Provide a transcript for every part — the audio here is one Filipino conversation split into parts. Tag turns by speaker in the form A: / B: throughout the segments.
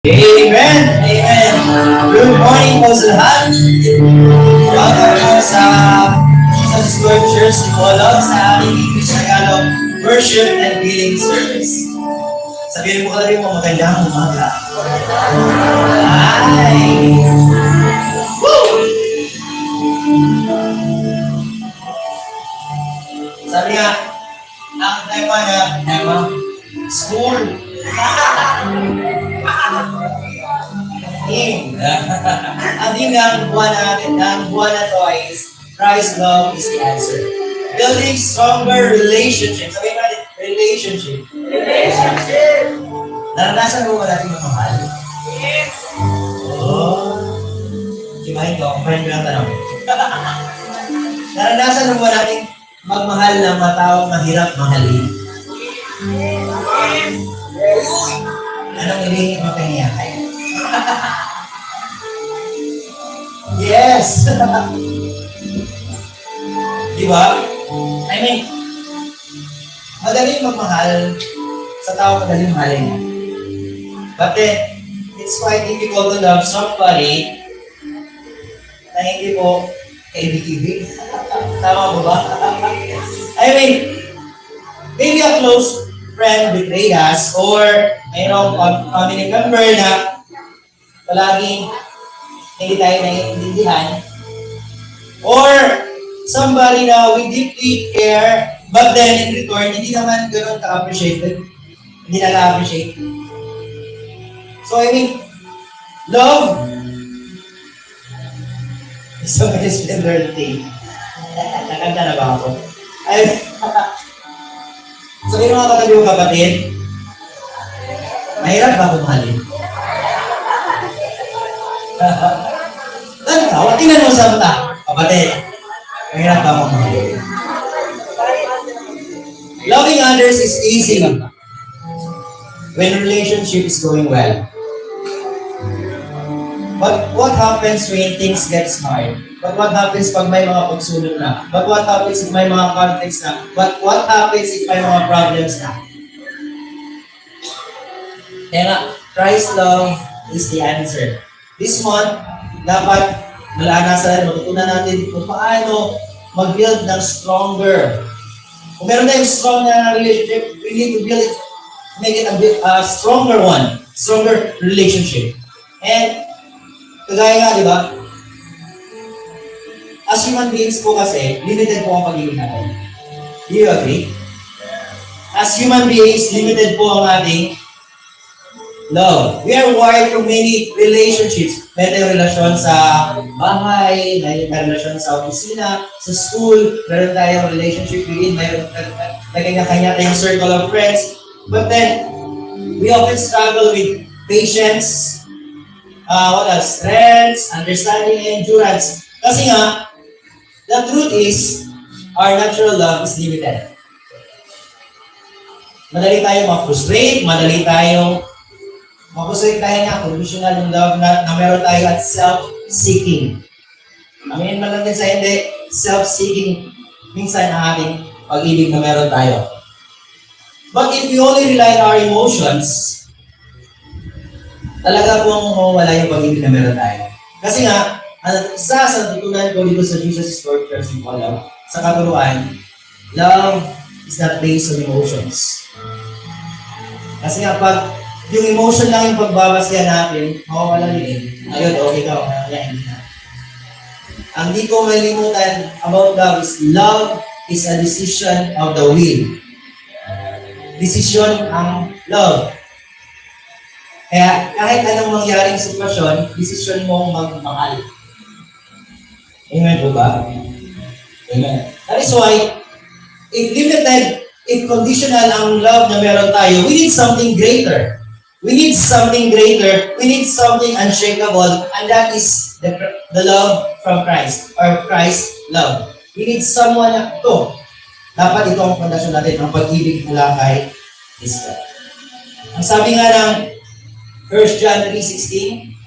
A: Amen! Amen! Good morning po sa lahat. Welcome po sa Jesus Scriptures Tipolog sa ating English Tagalog Worship and Healing Service. Sabihin mo ka rin mo magandang umaga. Ay! Woo! Sabi nga, ang tema school. Ang ang buwan natin, ang buwan na to ay Christ's love is the answer. Building stronger relationships. Sabihin natin, relationship. Naranasan mo ba natin magmahal? Yes. Oh. Simahin ko, friend ko lang tanong. Naranasan mo ba natin magmahal ng matawag mahirap mahalin? Yes. Anong ilihing mapangyahay? Yes! Di ba? I mean, madaling magmahal sa tao, madaling mahalin. But then, it's quite difficult to love somebody na hindi mo kaibig-ibig. Tama ba? I mean, maybe a close friend betrayed us or mayroong family member na palaging hindi tayo naiintindihan, or somebody na we deeply care, but then in return, hindi naman gano'n ka-appreciated. Hindi na ka-appreciate. So, I mean, love is a very splendid thing. Nakanta na ba ako? So, yung mga katabi mo kapatid, mahirap ba kumahalin? Ano ka? Tingnan mo sa mata. Kapatid, mahirap ba kumahalin? Loving others is easy when relationship is going well. But what happens when things gets hard? But what happens pag may mga pagsulong na? But what happens if may mga conflicts na? But what happens if may mga problems na? Kaya nga, Christ's love is the answer. This month, dapat matutunan natin kung paano mag-build ng stronger. Kung meron tayong strong na relationship, we need to build it, make it a stronger one, stronger relationship. And, kagaya nga, di ba? As human beings po kasi, limited po ang pag-ibig natin. Do you agree? As human beings, limited po ang ating love. We are wired to many relationships. May tayong relasyon sa bahay, may relasyon sa opisina, sa school, meron tayong relationship within, mayroon kanya tayong circle of friends. But then, we often struggle with patience, strength, understanding, and endurance. Kasi nga, the truth is, our natural love is limited. Madali tayong ma-frustrate, madali tayong mapusay tayo nga, conditional yung love na meron tayo at self-seeking. Amin man lang din sa hindi, self-seeking minsan ang ating pag-ibig na meron tayo. But if we only rely on our emotions, talaga pong mawala yung pag-ibig na meron tayo. Kasi nga, isa sa tutunan ko dito sa Jesus Scriptures sa katuruan, love is not based on emotions. Kasi nga, pag yung emotion lang yung pagbabasya natin, mawawala yun. Ayun, okay ka, hindi na. Ang di ko malimutan about love is a decision of the will. Decision ang love. Kaya kahit anong mangyaring sitwasyon, decision mong magmahal. Amen po ba? Amen. That is why, if limited, if conditional ang love na meron tayo, we need something greater. We need something greater. We need something unshakable, and that is the love from Christ, or Christ's love. We need someone na ito. Dapat ito ang pundasyon natin, ang pag-ibig mula kay Kristo. Ang sabi nga ng 1 John 3:16,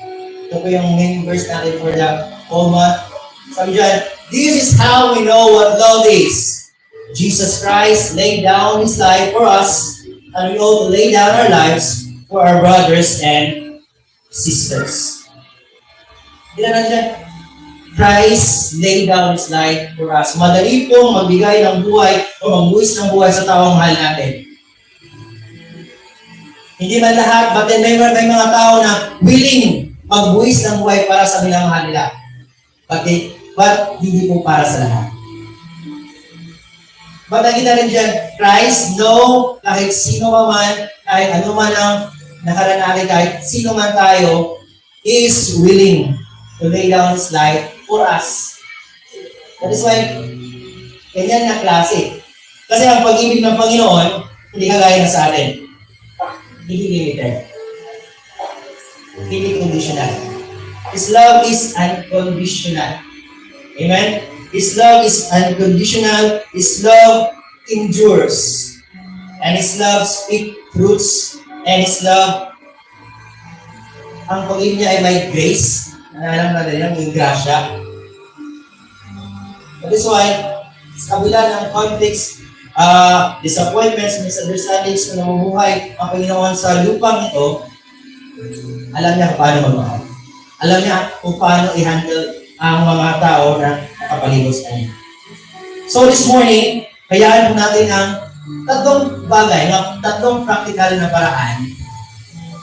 A: ito po yung main verse natin for the whole month. Sabi dyan, this is how we know what love is. Jesus Christ laid down His life for us, and we ought to lay down our lives for our brothers and sisters. Hindi na dyan, Christ laid down His life for us. Madali pong magbigay ng buhay o magbuwis ng buhay sa taong mahal natin. Hindi man lahat, but then may mga tao na willing magbuwis ng buhay para sa minamahal nila. But hindi po para sa lahat. But nakita rin dyan, Christ, no, kahit sino man, kahit ano man ang nakaranakin, kahit sino man tayo, is willing to lay down His life for us. That is why, ganyan na klase. Kasi ang pag-ibig ng Panginoon, hindi kagaya na sa atin. Hindi limited. Hindi conditional. His love is unconditional. Amen? His love is unconditional. His love endures. And His love speaks truths. And His love, ang pag-ibig niya ay may grace. Alam natin yan, yung grasya. That is why, sa kabila ng conflicts, disappointments, misunderstandings na namumuhay ang Panginoon sa lupang ito, alam niya kung paano magmahal. Alam niya kung paano i-handle ang mga tao na nakapalibot sa kanya. So this morning, hayaan po natin ang tatlong bagay, tatlong practical na paraan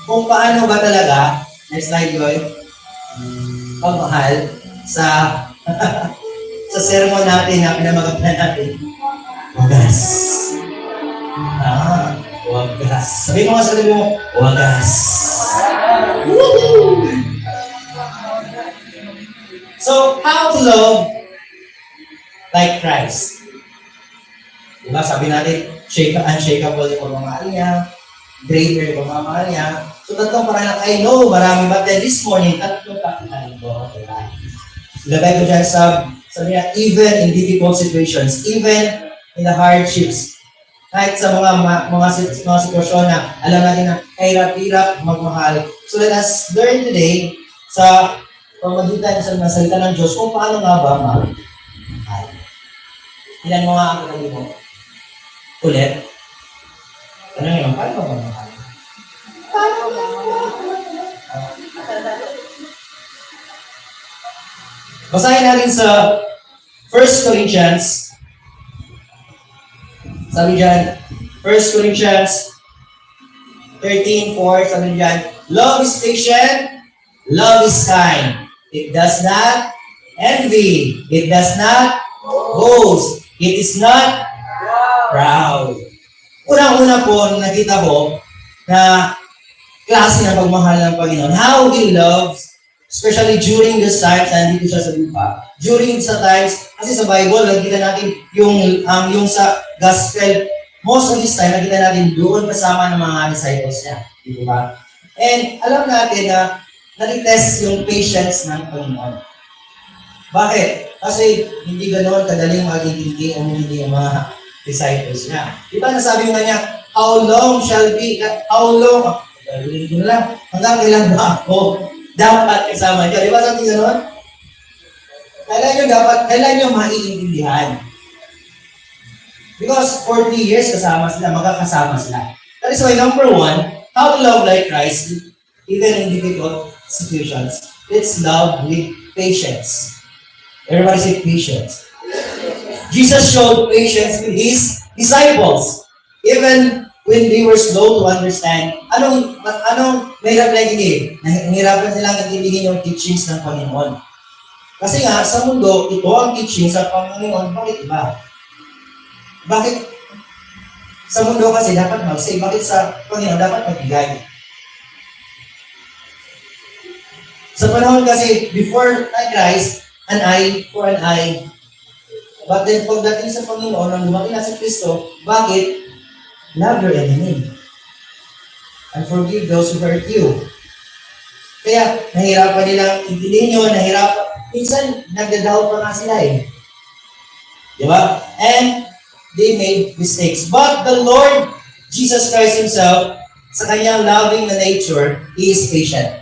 A: kung paano ba talaga, next slide Joy, pagmahal sa sa sermon natin na pinamagapan natin. Wagas. Wagas. Sabi mo nga sa mo, wagas. Woo! So, how to love like Christ? Diba? Sabi natin, unshakable yung pagmamahal niya, greater yung pagmamahal niya. So, tatlong parang I know, marami, but then this morning, tatlong practical ko. Ilagay ko dyan sabi niya, even in difficult situations, even in the hardships, kahit sa mga sitwasyon na alam natin na kahirap-hirap magmahal. So let us learn today sa pamagitan sa salita ng Diyos kung paano nga ba magmahal. Ilan mo nga ang katabi mo? Ulit? Ano yun? Paano ba magmahal? Basahin natin sa 1 Corinthians. Sabi dyan, 1 Corinthians 13:4, sabi dyan, love is patient, love is kind. It does not envy. It does not boast. It is not proud. Unang-una po, nakita ko na klase ng pagmahal ng Panginoon. How He loves, especially during these times, nandito siya sa lupa. During sa times, kasi sa Bible, nakita natin yung sa gospel, most of this time, nakita natin doon kasama ng mga disciples niya. Di ba? And alam natin na nalitest yung patience ng Panginoon. Bakit? Kasi hindi ganoon kadaling magiging umili yung mga disciples niya. Di ba nasabi mo niya, how long, hanggang kailan ba ako dapat kasama niya? Di ba sabi ganoon? Kailan nyo maiintindihan? Because for 3 years kasama sila, magkakasama sila. That is why number 1, how to love like Christ, even in difficult situations. Let's love with patience. Everybody say patience. Jesus showed patience with His disciples. Even when they were slow to understand, anong mahirap lang hindi? Nahirapan silang intindihin yung teachings ng Panginoon. Kasi nga, sa mundo, ito ang teaching sa Panginoon, bakit iba? Bakit sa mundo kasi dapat mag-say? Bakit sa Panginoon dapat magbigay? Sa panahon kasi, before Christ, an eye for an eye. But then, pagdating sa Panginoon, nang dumating na si Kristo, bakit? Love your enemy. And forgive those who hurt you. Kaya, nahirapan nilang intindihin yun, minsan, nagdadoubt pa nga sila eh. Di ba? And, they made mistakes. But the Lord Jesus Christ Himself, sa Kanyang loving na nature, He is patient.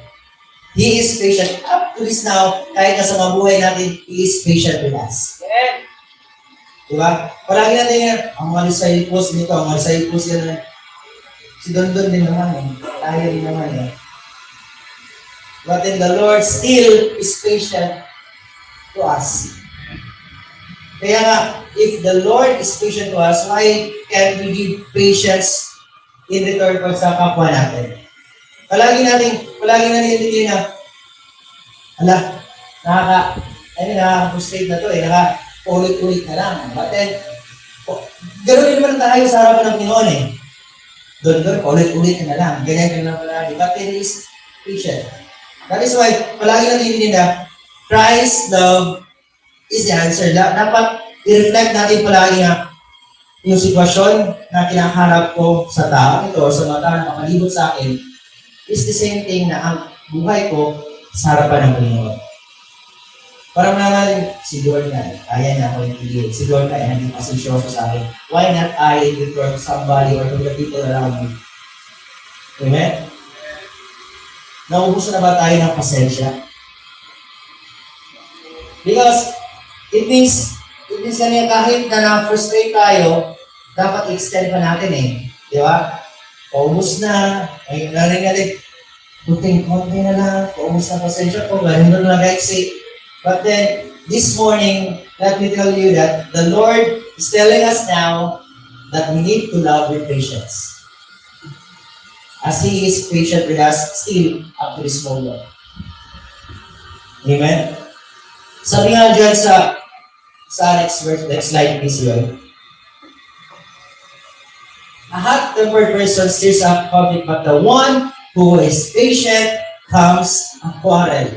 A: He is patient. Up to this now, kahit nasa mabuhay natin, He is patient with us. Yeah. Diba? Palagi natin yan, ang mga disciples nito, ang mga disciples yan, si Don din naman eh. Tayo din naman eh. But then the Lord still is patient to us. Kaya nga, if the Lord is patient to us, why can't we give patience in return pa sa kapwa natin? Palagi natin hindi na, nakaka-frustrate na to nakaka-ulit-ulit na lang. But then, ganoon din naman tayo sa harapan ng Pinoon Doon, ulit-ulit na lang. Ganyan lang palagi. But it is patient. That is why, palagi natin hindi na, Christ's love is the answer. Dapat i-reflect natin palagi na yung sitwasyon na kinakaharap ko sa tao ito, sa mga tao na makalibot sa akin, is the same thing na ang buhay ko sa harapan ng Panginoon. Parang naman, si Lord na, kaya niya ako yung pili. Si Lord na, hindi pasensyoso sa akin. Why not I return to somebody or to the people around me? Amen? Nauubos na ba tayo ng pasensya? Because it means kanina kahit na na-frustrate tayo, dapat extend pa natin Di ba? Paubos na. Ay, narinig natin, konti na lang. Paubos na pasensya ko. Ganun na lang kasi. But then, this morning, let me tell you that the Lord is telling us now that we need to love with patience. As He is patient with us still up to this moment. Amen? Sabi nga dyan sa next verse, next slide please yun. A hot-tempered person stirs up conflict, but the one who is patient comes a quarrel.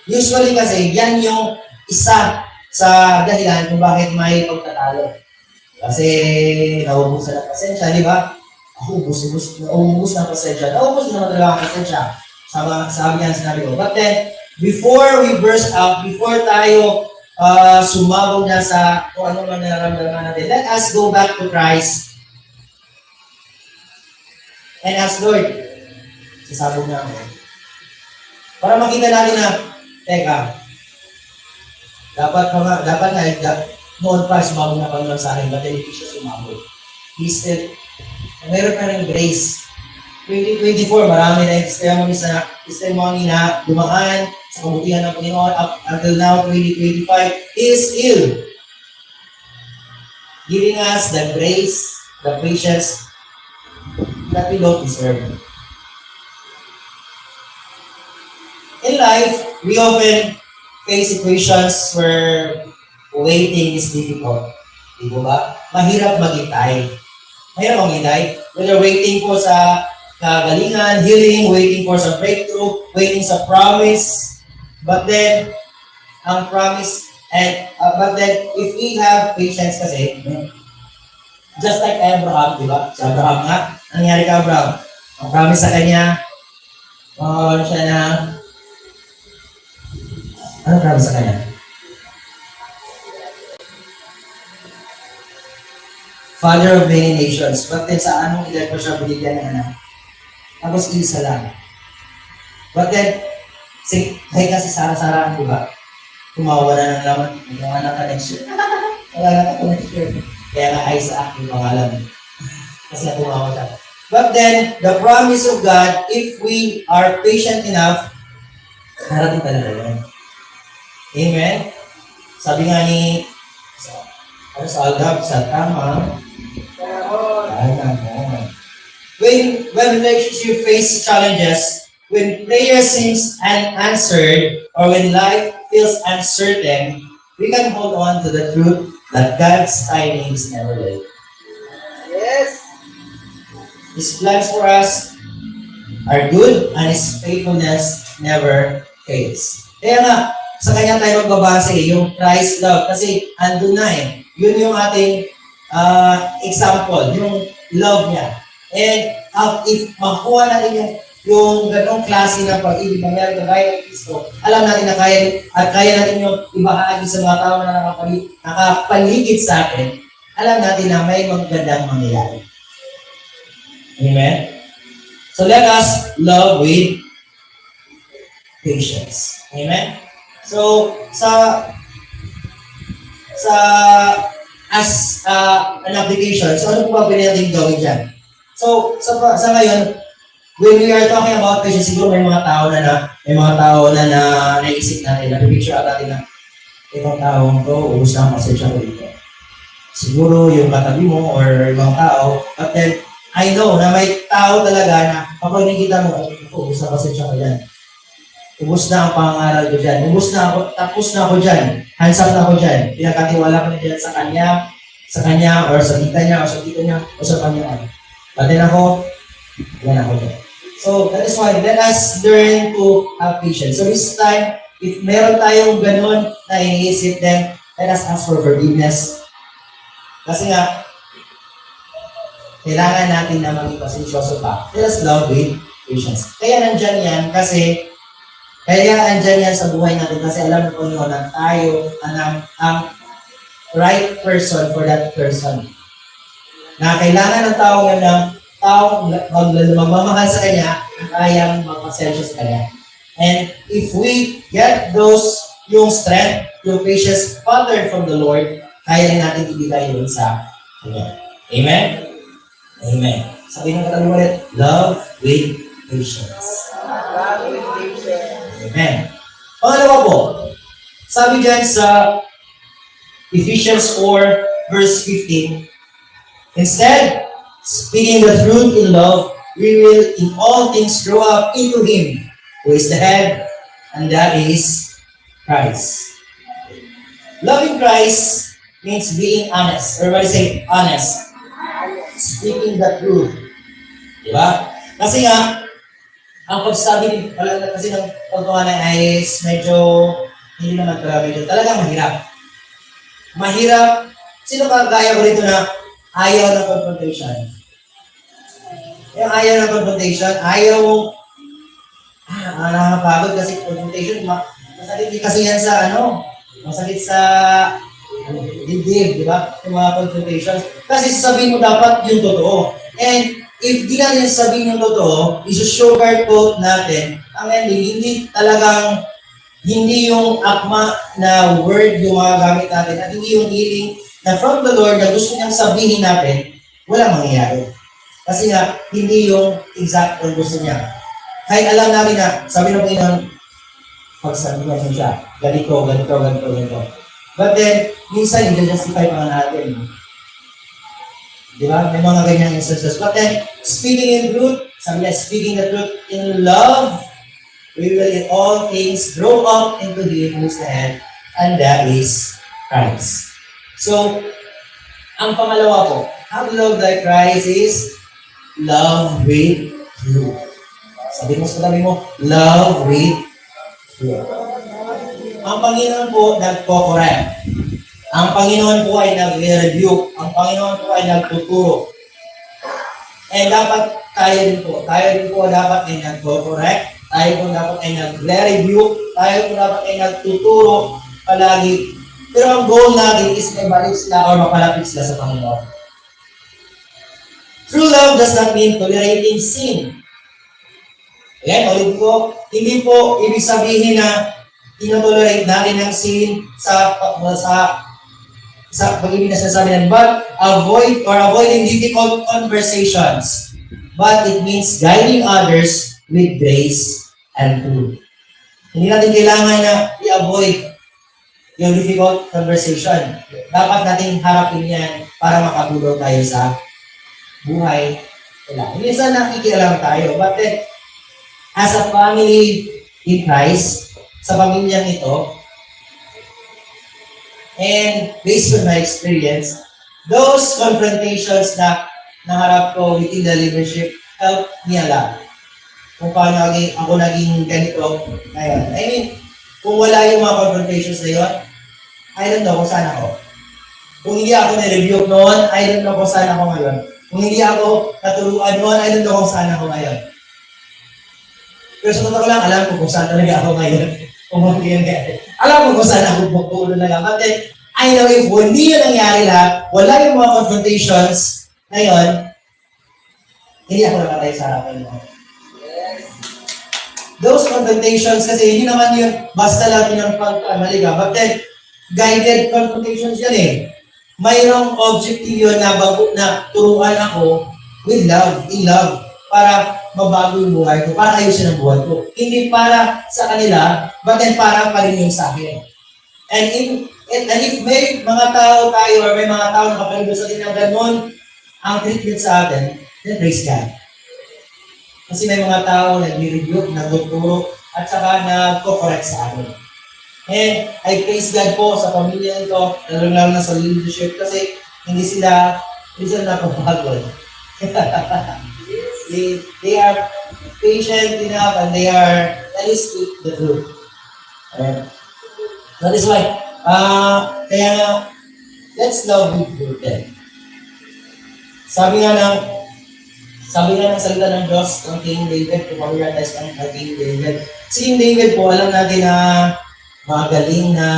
A: Usually kasi, yan yung isa sa dahilan kung bakit may pagtatalo. Kasi nauubusan ng pasensya, di ba? Nauubos ng pasensya. Nauubos naman talaga ang pasensya. Sabi niya, sinabi ko. But then, before we burst out, before tayo sumabog na sa kung ano man nararamdaman natin, let us go back to Christ and ask, Lord, sasabog na ako. Para makita natin na, teka, dapat noon pa sumabog na Panginoon sa akin, but hindi siya sumabog. He still, meron pa rin grace. 2024, marami na yung testimony na dumaan sa kabutihan ng Panginoon up until now, 2025, He is still giving us the grace, the patience that we don't deserve. In life, we often face situations where waiting is difficult. Di ba? Mahirap maghintay. Whether waiting po sa kagalingan, healing, waiting for some breakthrough, waiting sa promise. But then, ang promise, but then, if we have patience kasi, just like Abraham, di ba? Si Abraham nga, nangyari ka Abraham. Ang promise sa kanya, siya na, ano promise sa kanya? Father of many nations. But then, sa anong edad pa siya binigyan ng anak? Tapos isa lang. But then, kasi Sarah, di ba? Tumawa na ng laman. Yung anak ka next year. Wala na ka next year. Kaya nga Isaac yung pangalan. Kasi tumawa siya. But then, the promise of God, if we are patient enough, narating talaga yan. Amen? Sabi nga ni sa Aldab, sa tama, when relationship face challenges, when prayer seems unanswered, or when life feels uncertain, we can hold on to the truth that God's timing is never late. Yes. His plans for us are good and His faithfulness never fails. Kaya nga, sa kanya tayo magbabase yung Christ's love kasi andun na Yun yung ating example, yung love niya. And if makuha natin yung ganong klase ng pag-ibig na meron kagaya ng Kristo, alam natin na kaya natin yung ibahagi sa mga tao na nakapaligid sa atin, alam natin na may magandang mangyayari. Amen? So let us love with patience. Amen? So, as an application, so ano po ba pwede natin gawin dyan? So, sa ngayon, when we are talking about patience, siguro may mga tao na naisip natin, na-picture out natin na itong taong to, ubus na ang pasensya ko dito. Siguro yung katabi mo or ibang tao, but then, I know na may tao talaga na kapag nakikita mo, ubus na pasensya ko yan. Ubus na ang pangaral ko dyan. Ubus na ako, tapos na ako dyan. Hands up na ako dyan. Pinakatiwala ko na dyan sa kanya, or sa tita niya, o sa tito niya, o sa Panginoon. But then ako dyan. So, that is why, let us learn to have patience. So this time, if meron tayong ganun na iniisip, then let us ask for forgiveness. Kasi nga, kailangan natin na maging pasensyoso pa. Let us love with patience. Kaya nandyan yan sa buhay natin kasi alam ng Panginoon na tayo ang right person for that person. Na kailangan ng tao magmamahal sa Kanya na kayang magpasensya sa Kanya. And if we get yung strength, yung patience pattern from the Lord, kaya rin natin ibigay yun sa Kanya. Amen? Amen. Sabi ng katabi ulit, love with patience.
B: Love with patience.
A: Amen. Pangalawa po, sabi dyan sa Ephesians 4, verse 15, instead, speaking the truth in love, we will in all things grow up into Him, who is the head, and that is Christ. Loving Christ means being honest. Everybody say, honest. Speaking the truth. Diba? Kasi nga, ang pagsabi kasi ng pagtunganan ay medyo, hindi naman talagang mahirap. Mahirap. Sino ba gaya ko dito na ayaw ng confrontation? Yung ayaw ng confrontation, nakakapagod kasi confrontation, masakit kasi yan sa masakit sa dibdib, di ba? Yung mga confrontations. Kasi sasabihin mo dapat yung totoo. And if di natin sabihin yung totoo, isussugarcoat natin, ang ending, hindi yung akma na word yung mga gamit natin, at hindi yung healing na from the Lord na gusto niyang sabihin natin, walang mangyayari. Kasi nga, hindi yung exact ang gusto niya. Kahit alam namin na, sabi ng Panginoon, pagsabi mo siya, ganito. But then, minsan, i-justify pa nga natin. Di ba? May mga ganyang instances. But then, speaking in truth, sabi niya, speaking the truth in love, we will in all things grow up into Him who is the head, and that is Christ. So, ang pangalawa po, how to love like Christ is love with truth. Sabi mo sa tabi mo, love with truth. Ang Panginoon po nagko-correct. Ang Panginoon po ay nag-rebuke. Ang Panginoon po ay nagtuturo. And dapat tayo din po dapat ay nagko-correct. Tayo po dapat ay nag-rebuke. Tayo po dapat ay nagtuturo palagi. Pero ang goal natin is maibalik sila o mapalapit sila sa Panginoon. True love does not mean tolerating sin. Again, ulit ko, hindi po ibig sabihin na tinotolerate natin ang sin sa pag-ibig na sinasabi ng but avoiding difficult conversations. But it means guiding others with grace and truth. Hindi natin kailangan na i-avoid yung difficult conversation. Dapat natin harapin yan para makatulong tayo sa buhay. Minsan nakikialam tayo. But then, as a family in Christ, sa pamilyang ito, and based on my experience, those confrontations na naharap ko within the leadership helped me a lot. Kung paano ako naging ganito ngayon. I mean, kung wala yung mga confrontations na yun, I don't know kung saan ako. Kung hindi ako na-review noon, I don't know kung saan ako ngayon. Kung hindi ako naturuan noon, I don't know kung saan ako ngayon. Pero sa totoo lang, alam ko kung saan talaga ako ngayon. Alam ko kung saan ako pupulo na lang. But then, I know if hindi yun nangyari lahat, wala yung mga confrontations ngayon, hindi ako nakatay sa harapan mo. Those confrontations, kasi hindi naman yun basta lang yung pagkamaliga. But then, guided confrontations yan eh. Mayroong objective yun na turuan ako with love, in love. para mabago yung buhay ko, para ayusin ang buhay ko. Hindi para sa kanila, but then para pa rin yung sa akin. And if may mga tao tayo or may mga tao na kapalibo sa atin ng ganun ang treatment sa atin, then praise God. Kasi may mga tao na nag-rebuke, nagtuturo, at saka nagko-correct sa amin. And I praise God po sa pamilya nito, lalo na sa leadership, kasi hindi sila napapagod. they are patient enough and they are at least speak the truth. Alright? That is why, kaya nga, let's love with them. Sabi nga ng salita ng Diyos, ng King David, kung pag-realize ng King David. Si King David po, alam natin na magaling na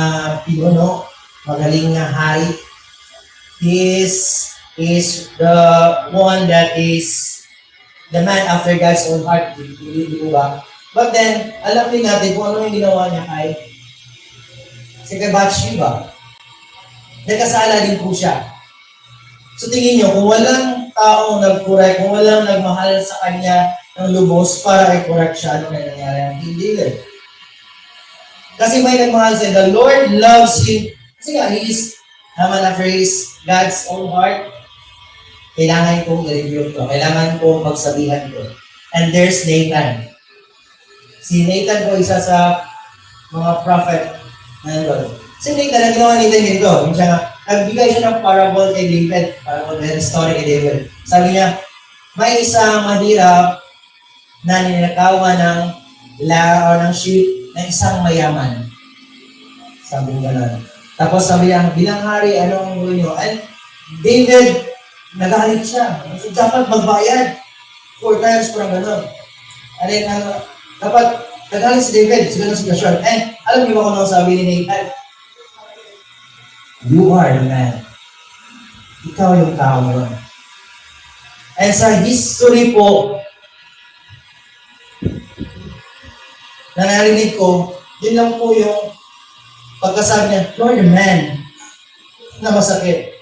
A: pinuno, magaling na hari. He is the one that is the man after God's own heart. Di ba? But then, alam din natin kung ano yung ginawa niya kay Bathsheba. Nagkasala din po siya. So tingin niyo, kung walang taong nag-correct, kung walang nagmahal sa kanya ng lubos para i-correct siya, ano kaya nangyari ang King David? Kasi may nagmahal siya, the Lord loves him. Kasi nga, he is naman after his God's own heart. Kailangan kong i-review to. Kailangan kong magsabihan to. And there's Nathan. Si Nathan po, isa sa mga prophet. Si Nathan, ang ginawa ni Nathan dito, nagbigay siya ng parable kay David, parable ng story kay David. Sabi niya, may isang mahirap na ninakawan ng sheep ng isang mayaman. Sabi niya gano'n. Tapos sabi niya, bilang hari, anong gawin niyo? And David, nagalit siya. So, dapat magbayad 4 times parang gano'n. And then, dapat nagalit si David sa gano'ng sitwasyon. And alam niyo ba kung ano sabi ni Nathan? You are the man. Ikaw yung tao yun. And sa history po, na narinig ko, yun lang po yung pagkasabi niya, you're the man na masakit.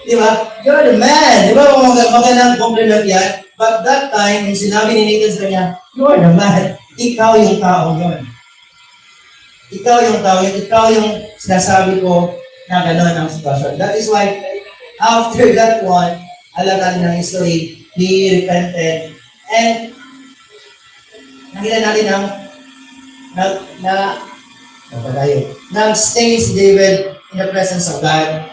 A: Di ba? You're the man. Di ba? Magandang compliment yan. But that time, yung sinabi ni Nathan sa kanya, you're the man. Ikaw yung tao yun. Ikaw yung tao yun. Ikaw yung sinasabi ko na gano'n ang sitwasyon. That is why, after that one, alam natin ng history, he repented. And, nakita natin nag-stay si David in the presence of God.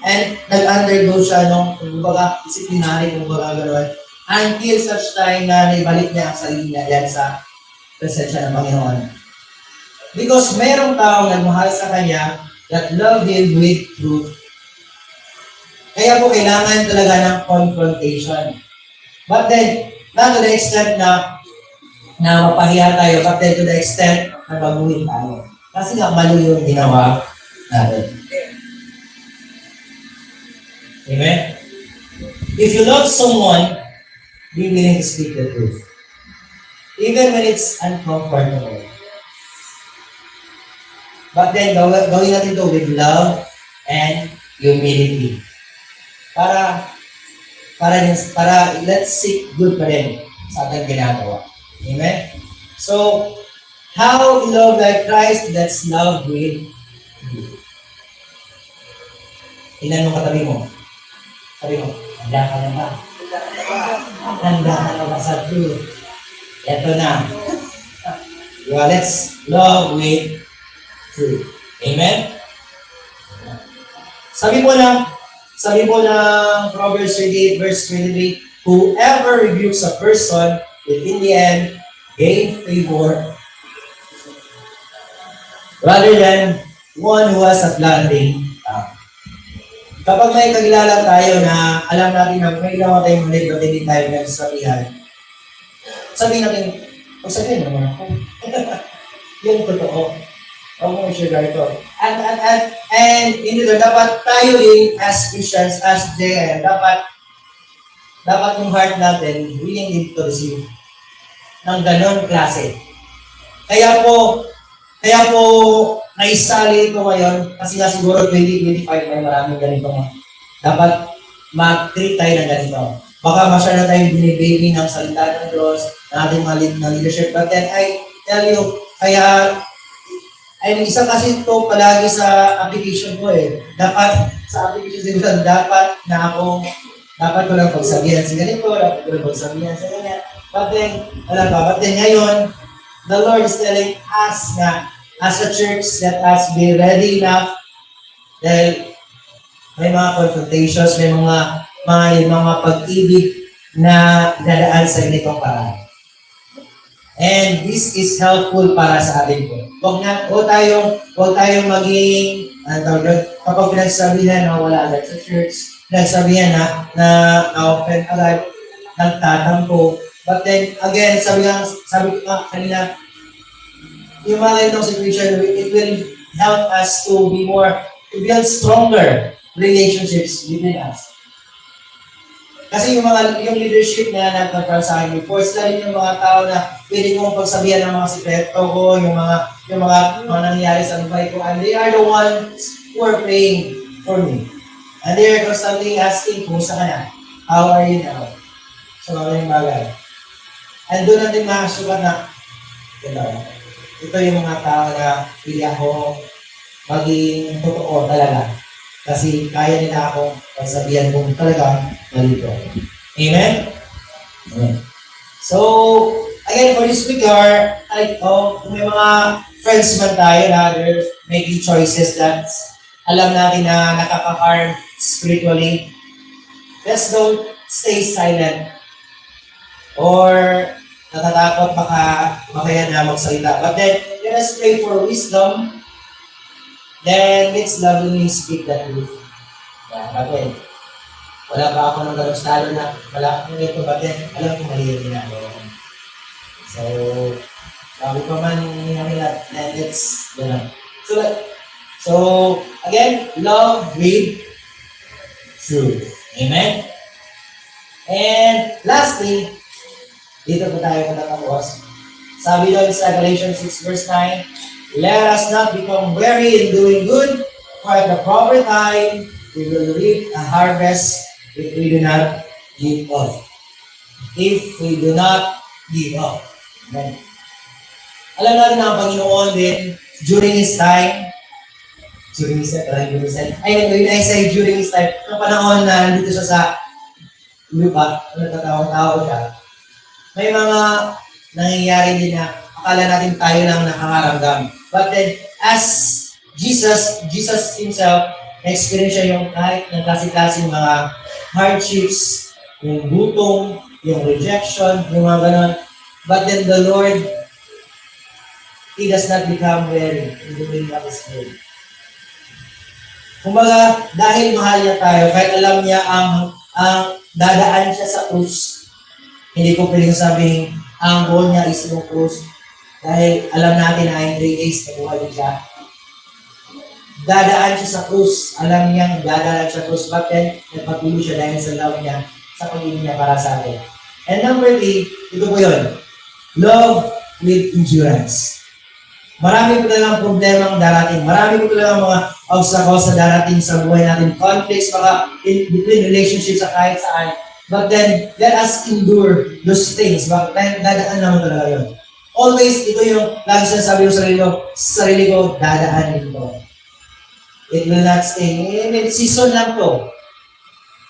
A: And nag-undergo siya nung, kumbaga, disciplinary, kumbaga gano'n. Until such time na naibalik niya ang sarili niya yan sa presensya ng Panginoon. Because mayroong taong nagmahal sa Kanya that love Him with truth. Kaya po kailangan talaga ng confrontation. But then, not to the extent na mapahiya tayo, but then to the extent na baguhin tayo. Kasi nga mali yung ginawa natin. Amen? If you love someone, be willing to speak the truth. Even when it's uncomfortable. But then, gawin natin ito with love and humility. Para let's seek good pa rin sa ating ginagawa. Amen? So, how we love like Christ, let's love with you. Tingnan mo katabi mo. Sabi mo, handa ka na ba? Handa ka na ba sa truth? Ito na. Well, let's love with truth. Amen? Sabi po ng Proverbs 28 verse 23, whoever rebukes a person will in the end gain favor rather than one who has a flattering tongue. Kapag may kakilala tayo na alam natin na may ginawa tayong mali at hindi tayo nagsasabihan, sabihin natin, magsabihin naman ako. Yung totoo. Huwag mo i-share ito. And hindi doon, dapat tayo din as Christians, as JM, dapat yung heart natin willing din to receive ng ganon klase. Kaya po, naisali ito ngayon, kasi siguro 2025 may maraming ganito. Dapat mag-treat tayo ng ganito. Baka masyado tayong binibigay ng salita ng Diyos, ng ating mga na leadership. But then, I tell you, kaya, ay isa kasi ito palagi sa application ko eh. Dapat, sa application ko dapat na ako, dapat ko lang pagsabihan sa ganito, dapat ko lang pagsabihan sa ganyan. But then, but then ngayon, the Lord is telling us na, as a church, let us be ready enough dahil may mga confrontations, may mga pag-ibig na dadaan sa ganitong paraan. And this is helpful para sa atin po. Huwag tayong maging, kapag pinagsabihan na wala agad sa church, pinagsabihan na offend agad, nagtatampo. But then, again, sabi ko kanina, yung mga ganitong situation, it will help us to build stronger relationships within us. Kasi yung leadership na nagtatral sa akin before, sila rin yung mga tao na pwede kong pagsabihan ng mga sikreto ko, yung mga nangyayari sa buhay ko, and they are the ones who are praying for me. And they are constantly asking, kumusta ka na? How are you now? So, mga bagay. And doon natin makasukat na, ito yung mga tao na pili ako maging totoo talaga. Kasi kaya nila akong pagsabihan kung talagang nalito. Amen? Amen. So, again, for this speaker, kung may mga friends man tayo na they're making choices that alam natin na nakaka-harm spiritually, let's don't stay silent. Or natatakot baka yan na magsalita. But then, let us pray for wisdom. Then, let's lovingly speak the truth. Bakit? Wala pa ako ng ganun stalo na wala akong ito, but then, alam ko mali yung ginagawa ko. So, sabi ko man nila, let's, So, again, love with truth. Amen? And lastly, dito po tayo matatapos. Sabi doon sa Galatians 6 verse 9, let us not become weary in doing good, for at the proper time, we will reap a harvest if we do not give up. If we do not give up. Amen. Alam natin na ang Panginoon din, during His time, during His time, ng panahon na nandito siya sa lupa, nagtatawang-tao siya, may mga nangyayari din na akala natin tayo lang nakakaramdam. But then, as Jesus Himself, na-experience siya yung kahit ng klase-klase mga hardships, yung gutom, yung rejection, yung mga ganon. But then the Lord, He does not become weary in doing what is good. Kumbaga, dahil mahal niya tayo, kahit alam niya ang dadaan siya sa krus, hindi ko pwedeng sabihin, ang goal niya is yung krus. Dahil alam natin na in 3 days, nabuhay siya. Dadaan siya sa krus. Alam niyang dadaan siya sa krus. But then, nagpatuloy siya dahil sa love niya, sa pag-ibig niya para sa atin. And number 3, ito po yun. Love with endurance. Marami po talagang problemang darating. Marami po talagang mga obstacles na darating sa buhay natin. Conflicts, between relationships sa kahit saan. But then, let us endure those things. But dadaan naman talaga yun. Always, ito yung lagi sinasabi ko sa sarili ko, dadaanin ko. It will not stay. Season lang to.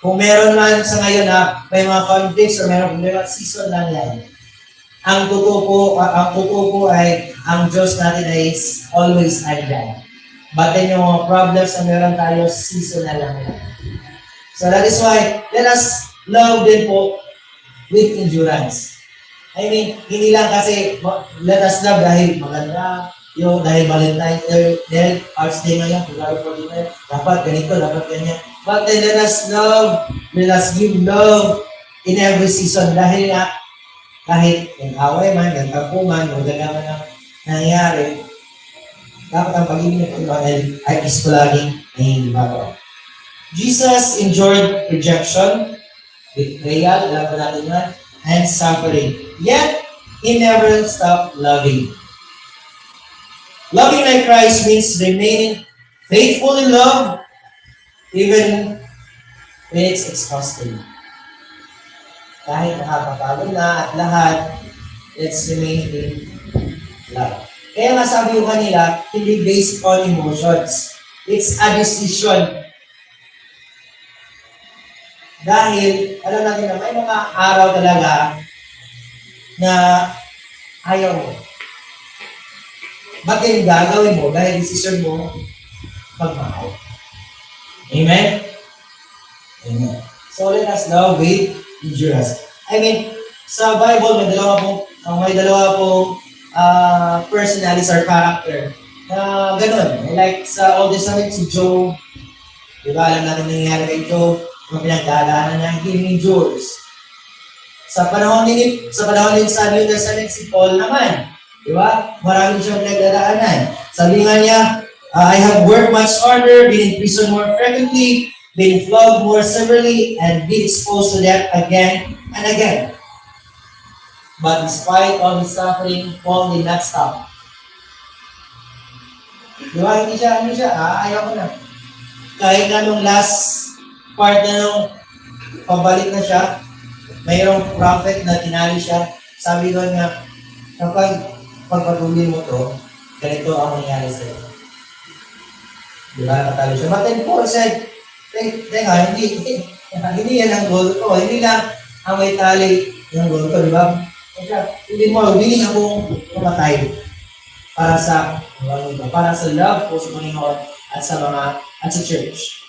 A: Kung meron man sa ngayon na may mga conflicts or meron problema, season lang yan. Ang totoo po ay ang Diyos natin ay always andyan. But then yung mga problems na meron tayo, season na lang yan. So that is why, let us love din po with endurance. I mean, hindi lang kasi let us love dahil maganda, dahil Valentine's Day, dahil Arts Day ngayon, February 45, dapat ganito, dapat ganyan. But then let us give love in every season dahil nga, kahit yung away man, yung tampuman, yung ganaman ang nangyari, dapat ang pag-ibig ng Panginoon ay is palaging nangyayari. Jesus endured rejection, betrayal, alam mo natin yan, and suffering. Yet, He never stopped loving. Loving like Christ means remaining faithful in love, even when it's exhausting. Kahit nakakapagod na at lahat, let's remain in love. Kaya nga sabi ko kanila, hindi based on emotions. It's a decision. Dahil, alam natin na may mga araw talaga na ayaw mo. Ba't yung gagawin mo dahil decision mo magmahal? Amen? Amen. So let us love with endurance. I mean, sa Bible, may dalawa pong personalities or character na ganun. Like sa Old Testament, si Job, di ba, alam natin nangyayari kay Job, yung pinagdadaanan niya, he endures. Sa panahon din sa New Testament, si Paul naman, di ba, marami siyang pinagdadaanan. Sabi nga niya, I have worked much harder, been in prison more frequently, been flogged more severely, and been exposed to death again and again. But despite all his suffering, Paul did not stop. Di ba? Hindi siya, ayaw ko na. Kahit na nung last part na nung pabalik na siya, mayroong prophet na tinali siya. Sabi doon nga, kapag pagpatuloy mo to, ganito ang mangyari sa'yo. Di ba? Nakatalo siya. But then Paul said, teka, hindi yan ang goal ko. Hindi lang ang may tali yung goal ko, di ba? Hindi mo, willing akong pumatay para sa love ko sa Panginoon at sa church.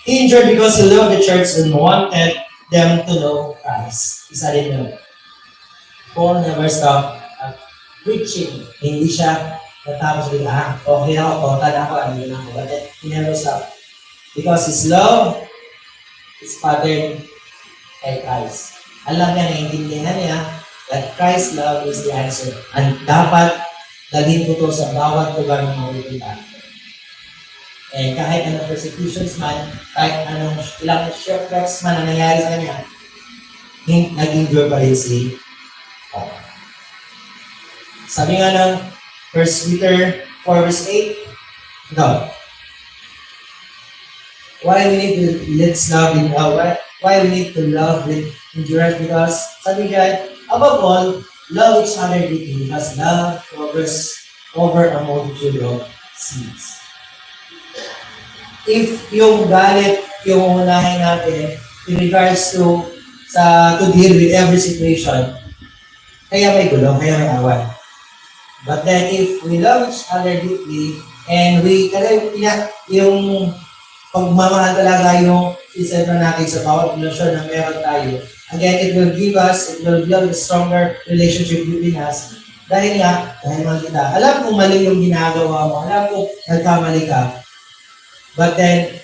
A: He endured because he loved the church and wanted them to know Christ. Isa rin yun. Paul never stopped preaching. Hindi siya natapos bigla, okay ako, tanda ako, ano yun ako. But he never stopped. Because his love is patterned kay Christ. Alam niya, naiintindihan niya that Christ's love is the answer. And dapat laging ko to sa bawat lugar ng makikita. And kahit anong persecutions man, kahit anong ilang shipwrecks man na nangyari sa kanya, nag-endure pa rin si Paul. Sabi nga ng 1 Peter 4 verse 8, no. Why we need to why we need to love with endurance? Because sabi dyan, above all, love each other deeply because love covers over a multitude of sins. If yung galit, yung unahin natin in regards to deal with every situation, kaya may gulo, kaya may away. But then if we love each other deeply and yung pagmamahal talaga yung isentro natin sa bawat relasyon na meron tayo. Again, it will build a stronger relationship between us. Dahil man kita, alam kong mali yung ginagawa mo, alam kong nagkamali ka. But then,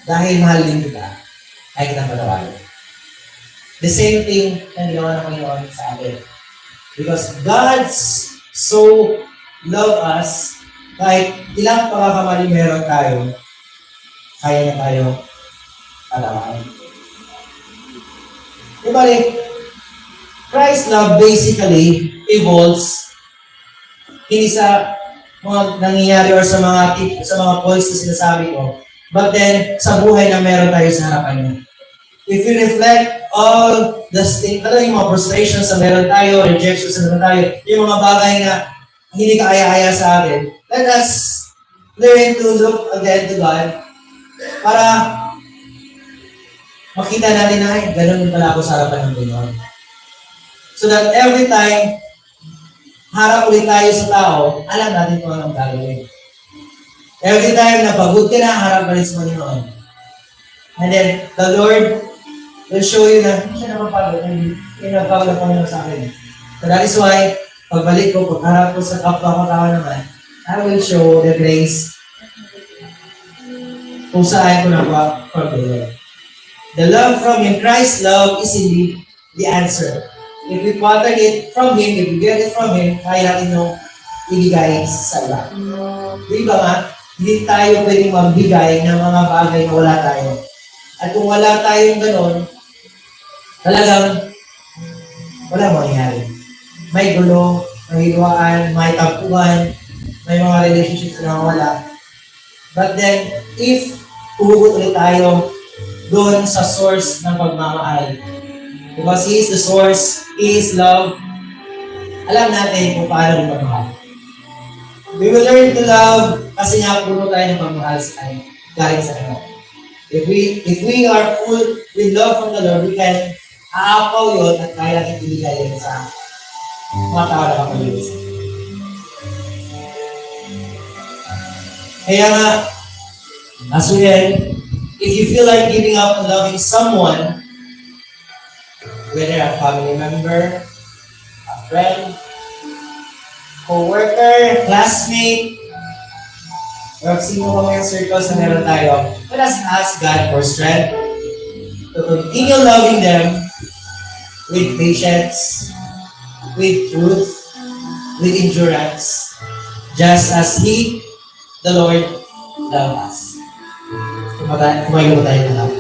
A: dahil mahal din kita, ay kitang patawarin. The same thing na ginawa ng Panginoon sa atin. Because God so love us, kahit ilang pagkakamali meron tayo, kaya na tayo patawarin. Diba Christ's love basically evolves hindi sa mga nangyayari or sa mga points na sinasabi ko, but then sa buhay na meron tayo sa harapan niya. If you reflect all the yung mga frustrations na meron tayo, rejections na meron tayo, yung mga bagay na hindi kaaya-aya sa atin, let us learn to look again to God para makita natin na ganun din pala ako sa harapan ng Panginoon. So that every time harap ulit tayo sa tao, alam natin kung anong gagawin. Every time na pagod ka na, harap ka rin sa Panginoon. And then, the Lord will show you na hindi siya napapagod, hindi napapagod ang Panginoon sa akin. So that is why, pagbalik ko, pagharap ko sa kapwa ko tao naman, I will show the grace kung saan ko nakuha from the Lord. The love from Him, Christ's love is indeed the answer. If we pattern it from Him, if we get it from Him, kaya natin yung ibigay sa iba. Di ba nga? Hindi tayo pwedeng magbigay ng mga bagay na wala tayo. At kung wala tayong ganon, talagang wala mangyayari. May gulo, may hiwaan, may tampuhan, may mga relationships na wala. But then, if uhugot ulit tayo doon sa source ng pagmamahal. Because He is the source, He is love. Alam natin kung paano magmahal. We will learn to love kasi nga puno tayo ng pagmamahal sa Kanya. Galing sa Kanya. If we are full with love from the Lord, we can aapaw yun at kaya natin ibigay yun sa mga tao na kapaliwas. Kaya nga, as well, if you feel like giving up on loving someone, whether a family member, a friend, co-worker, classmate, or sino pa mga circles na meron tayo, let us ask God for strength to continue loving them with patience, with truth, with endurance, just as He, the Lord, loved us. Kumayo tayo na lang.